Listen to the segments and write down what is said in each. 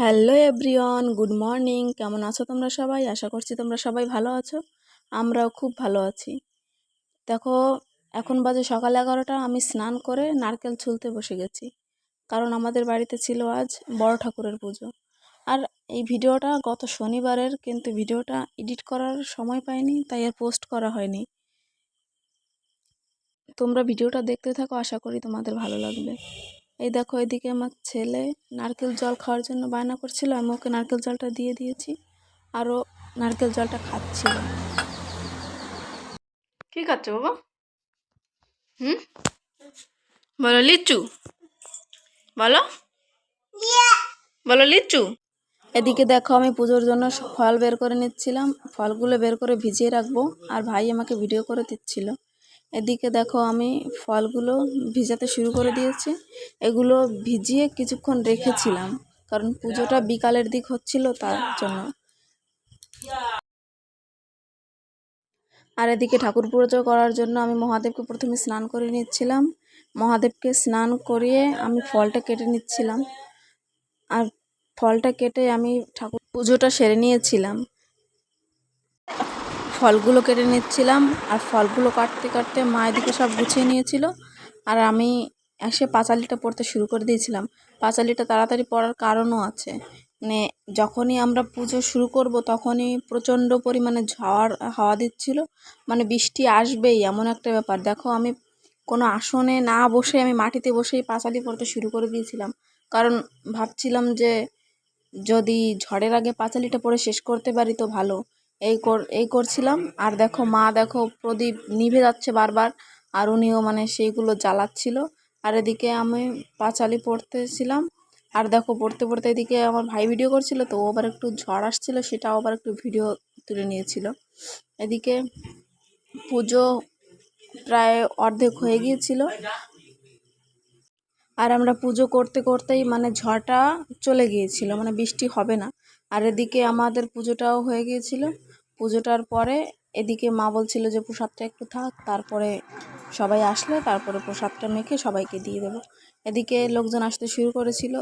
Hello everyone, good morning. কেমন আছো তোমরা সবাই? আশা করছি তোমরা সবাই ভালো আছো। আমরাও খুব ভালো আছি। দেখো, এখন বাজে সকাল 11টা। আমি স্নান করে নারকেল ছুলতে বসে গেছি, কারণ আমাদের বাড়িতে ছিল আজ বড় ঠাকুরের পুজো। আর এই ভিডিওটা গত শনিবারের, কিন্তু ভিডিওটা এডিট করার সময় পাইনি, তাই আর পোস্ট করা হয়নি। তোমরা ভিডিওটা দেখতে থাকো, আশা করি তোমাদের ভালো লাগবে। এই দেখো, এদিকে আমার ছেলে নারকেল জল খাওয়ার জন্য বায়না করছিল, আমি ওকে নারকেল জলটা দিয়ে দিয়েছি, আরও নারকেল জলটা খাচ্ছিল। কি খাচ্ছ বাবা? বলো লিচু, বলো বলো লিচু। এদিকে দেখো, আমি পুজোর জন্য ফল বের করে নিচ্ছিলাম, ফলগুলো বের করে ভিজিয়ে রাখবো, আর ভাই আমাকে ভিডিও করে দিচ্ছিল। এদিকে দেখো, আমি ফলগুলো ভিজাতে শুরু করে দিয়েছি। এগুলো ভিজিয়ে কিছুক্ষণ রেখেছিলাম, কারণ পুজোটা বিকালের দিক হচ্ছিল, তার জন্য। আর এদিকে ঠাকুর পুজো করার জন্য আমি মহাদেবকে প্রথমে স্নান করে নিচ্ছিলাম। মহাদেবকে স্নান করিয়ে আমি ফলটা কেটে নিচ্ছিলাম, আর ফলটা কেটে আমি ঠাকুর পুজোটা সেরে নিয়েছিলাম। ফলগুলো কেটে নিচ্ছিলাম, আর ফলগুলো কাটতে কাটতে মা এদিকে সব গুছিয়ে নিয়েছিল, আর আমি এসে পাঁচালিটা পড়তে শুরু করে দিয়েছিলাম। পাঁচালিটা তাড়াতাড়ি পড়ার কারণও আছে, মানে যখনই আমরা পুজো শুরু করব তখনই প্রচণ্ড পরিমাণে ঝড় হাওয়া দিচ্ছিল, মানে বৃষ্টি আসবেই এমন একটা ব্যাপার। দেখো, আমি কোনো আসনে না বসে আমি মাটিতে বসেই পাঁচালি পড়তে শুরু করে দিয়েছিলাম, কারণ ভাবছিলাম যে যদি ঝড়ের আগে পাঁচালিটা পড়ে শেষ করতে পারি তো ভালো। এই করছিলাম। আর দেখো, মা দেখো প্রদীপ নিভে যাচ্ছে বারবার, আর উনিও মানে সেইগুলো জ্বালাচ্ছিল। আর এদিকে আমি পাঁচালি পড়তেছিলাম, আর দেখো পড়তে পড়তে এদিকে আমার ভাই ভিডিও করছিল, তো ও আবার একটু ঝড় আসছিল, সেটাও আবার একটু ভিডিও তুলে নিয়েছিল। এদিকে পুজো প্রায় অর্ধেক হয়ে গিয়েছিল, আর আমরা পুজো করতে করতেই মানে ঝড়টা চলে গিয়েছিল, মানে বৃষ্টি হবে না। আর এদিকে আমাদের পুজোটাও হয়ে গিয়েছিল। পুজোটার পরে এদিকে মা বলছিল যে প্রসাদটা একটু থাক, তারপরে সবাই আসলে তারপরে প্রসাদটা মেখে সবাইকে দিয়ে দেবো। এদিকে লোকজন আসতে শুরু করেছিল,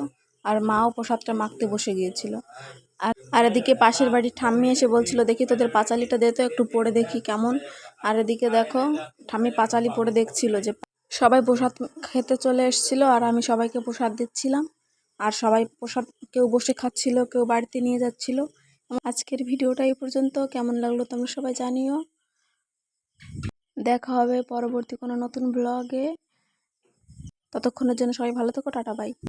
আর মাও প্রসাদটা মাখতে বসে গিয়েছিল। আর এদিকে পাশের বাড়ির ঠাম্মি এসে বলছিল, দেখি তোদের পাঁচালিটা দে তো, একটু পড়ে দেখি কেমন। আর এদিকে দেখো, ঠাম্মি পাঁচালি পড়ে দেখছিল যে সবাই প্রসাদ খেতে চলে এসেছিল, আর আমি সবাইকে প্রসাদ দিচ্ছিলাম। আর সবাই প্রসাদ, কেউ বসে খাচ্ছিল, কেউ বাড়িতে নিয়ে যাচ্ছিল। আজকের ভিডিওটা এই পর্যন্ত। কেমন লাগলো তোমরা সবাই জানিও। দেখা হবে পরবর্তী কোনো নতুন ব্লগে। ততক্ষণের জন্য সবাই ভালো থেকো, টাটা বাই।